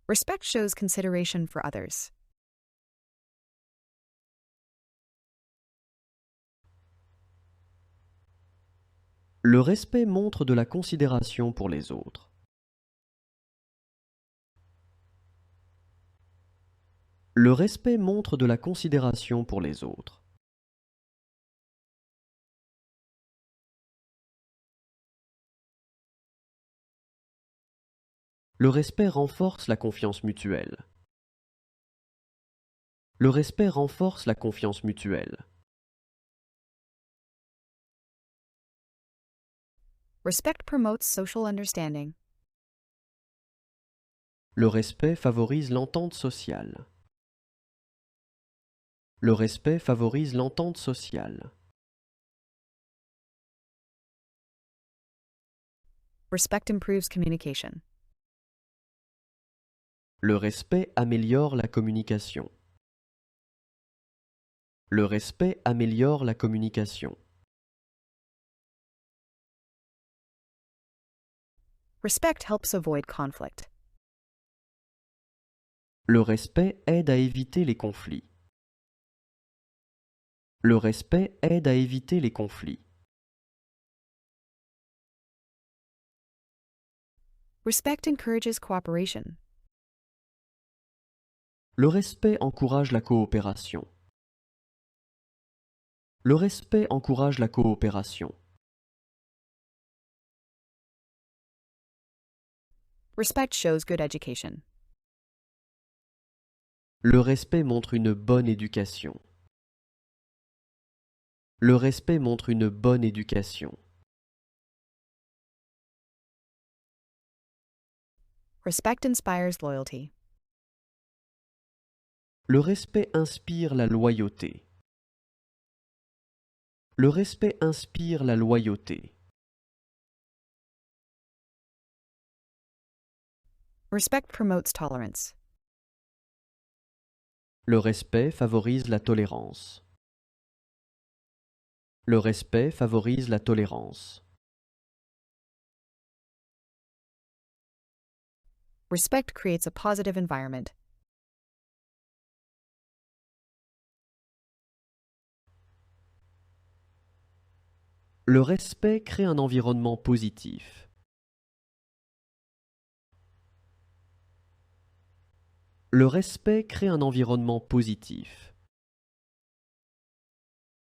Respect shows consideration for others. Le respect montre de la considération pour les autres. Le respect montre de la considération pour les autres. Le respect renforce la confiance mutuelle. Le respect renforce la confiance mutuelle. Respect promotes social understanding. Le respect favorise l'entente sociale. Le respect favorise l'entente sociale. Respect improves communication. Le respect améliore la communication. Le respect améliore la communication. Respect helps avoid conflict. Le respect aide à éviter les conflits. Le respect aide à éviter les conflits. Respect encourages cooperation. Le respect encourage la coopération. Le respect encourage la coopération. Respect shows good education. Le respect montre une bonne éducation. Le respect montre une bonne éducation. Respect inspires loyalty. Le respect inspire la loyauté. Le respect inspire la loyauté. Respect promotes tolerance. Le respect favorise la tolérance. Le respect favorise la tolérance. Respect creates a positive environment. Le respect crée un environnement positif. Le respect crée un environnement positif.